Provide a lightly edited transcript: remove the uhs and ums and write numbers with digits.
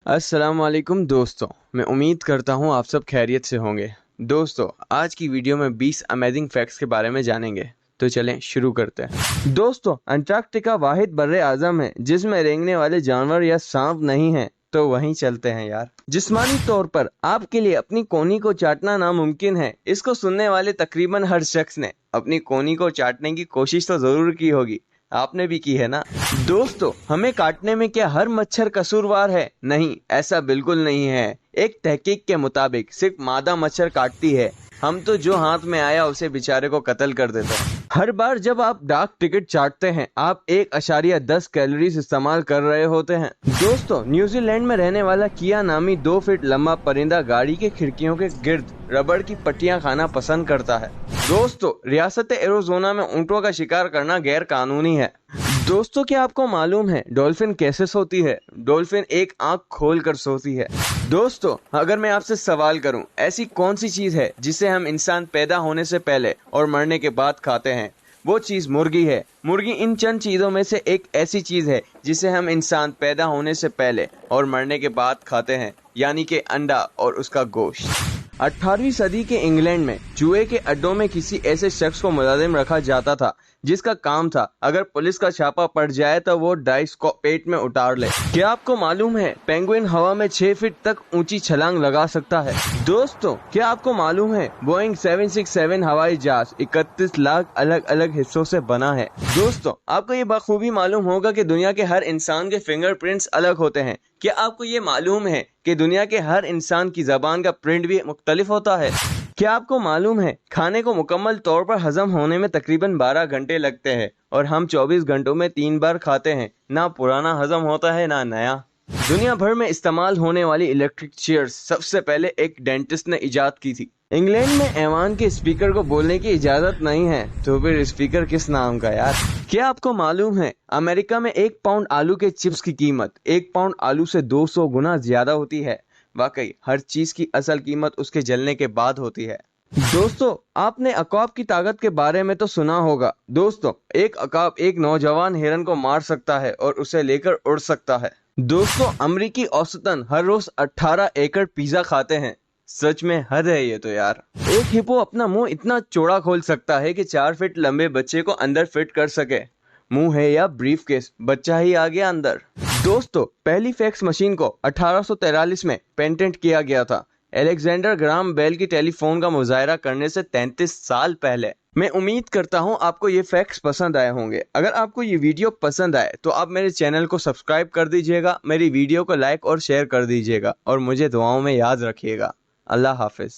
अस्सलाम वालेकुम दोस्तों, मैं उम्मीद करता हूँ आप सब खैरियत से होंगे। दोस्तों, आज की वीडियो में 20 अमेजिंग फैक्ट्स के बारे में जानेंगे, तो चलें शुरू करते हैं। दोस्तों, अंटार्कटिका वाहिद बर्रे आज़म है जिसमें रेंगने वाले जानवर या सांप नहीं है, तो वहीं चलते हैं यार। जिस्मानी तौर पर आपके लिए अपनी कोहनी को चाटना नामुमकिन है। इसको सुनने वाले तकरीबन हर शख्स ने अपनी कोहनी को चाटने की कोशिश तो जरूर की होगी। आपने भी की है ना। दोस्तों, हमें काटने में क्या हर मच्छर कसूरवार है? नहीं, ऐसा बिल्कुल नहीं है। एक तहकीक के मुताबिक सिर्फ मादा मच्छर काटती है। हम तो जो हाथ में आया उसे बेचारे को कत्ल कर देते हैं। हर बार जब आप डाक टिकट चाटते हैं, आप 1.10 कैलोरीज इस्तेमाल कर रहे होते हैं। दोस्तों, न्यूजीलैंड में रहने वाला किया नामी 2 फीट लंबा परिंदा गाड़ी के खिड़कियों के गिर्द रबड़ की पट्टियां खाना पसंद करता है। दोस्तों, रियासत एरिज़ोना में ऊंटों का शिकार करना गैर कानूनी है। दोस्तों, क्या आपको मालूम है डॉल्फिन कैसे सोती है? डॉल्फिन एक आंख खोल कर सोती है। दोस्तों, अगर मैं आपसे सवाल करूं, ऐसी कौन सी चीज है जिसे हम इंसान पैदा होने से पहले और मरने के बाद खाते हैं? वो चीज मुर्गी है। मुर्गी इन चंद चीजों में से एक ऐसी चीज है जिसे हम इंसान पैदा होने से पहले और मरने के बाद खाते हैं, यानी कि अंडा और उसका गोश्त। 18वीं सदी के इंग्लैंड में जुए के अड्डों में किसी ऐसे शख्स को मुलाजिम रखा जाता था जिसका काम था अगर पुलिस का छापा पड़ जाए तो वो डाइस को पेट में उतार ले। क्या आपको मालूम है पेंगुइन हवा में 6 फीट तक ऊंची छलांग लगा सकता है? दोस्तों, क्या आपको मालूम है बोइंग 767 हवाई जहाज 31 लाख अलग अलग हिस्सों से बना है? दोस्तों, आपको ये बखूबी मालूम होगा कि दुनिया के हर इंसान के फिंगरप्रिंट्स अलग होते हैं। क्या आपको ये मालूम है कि दुनिया के हर इंसान की जबान का प्रिंट भी मुख्तलिफ होता है? क्या आपको मालूम है खाने को मुकम्मल तौर पर हजम होने में तकरीबन 12 घंटे लगते हैं और हम 24 घंटों में 3 बार खाते हैं। ना पुराना हजम होता है ना नया। दुनिया भर में इस्तेमाल होने वाली इलेक्ट्रिक चेयर्स सबसे पहले एक डेंटिस्ट ने इजाद की थी। इंग्लैंड में ऐवान के स्पीकर को बोलने की इजाजत नहीं है, तो फिर स्पीकर किस नाम का यार? क्या आपको मालूम है अमेरिका में 1 पाउंड आलू के चिप्स की कीमत 1 पाउंड आलू से 200 गुना ज्यादा होती है? वाकई हर चीज की असल कीमत उसके जलने के बाद होती है। दोस्तों, आपने अकाब की ताकत के बारे में तो सुना होगा। दोस्तों, एक अकाब एक नौजवान हिरन को मार सकता है और उसे लेकर उड़ सकता है। दोस्तों, अमरीकी औसतन हर रोज 18 एकड़ पिज्जा खाते हैं। सच में हद है ये तो यार। एक हिप्पो अपना मुंह इतना चौड़ा खोल सकता है कि 4 फीट लंबे बच्चे को अंदर फिट कर सके। मुंह है या ब्रीफकेस, बच्चा ही आ गया अंदर। दोस्तों, पहली फैक्स मशीन को 1843 में पेटेंट किया गया था, अलेक्जेंडर ग्राहम बेल की टेलीफोन का मुजाहरा करने से 33 साल पहले। मैं उम्मीद करता हूं आपको ये फैक्ट्स पसंद आए होंगे। अगर आपको ये वीडियो पसंद आए तो आप मेरे चैनल को सब्सक्राइब कर दीजिएगा, मेरी वीडियो को लाइक और शेयर कर दीजिएगा और मुझे दुआओं में याद रखिएगा। अल्लाह हाफिज।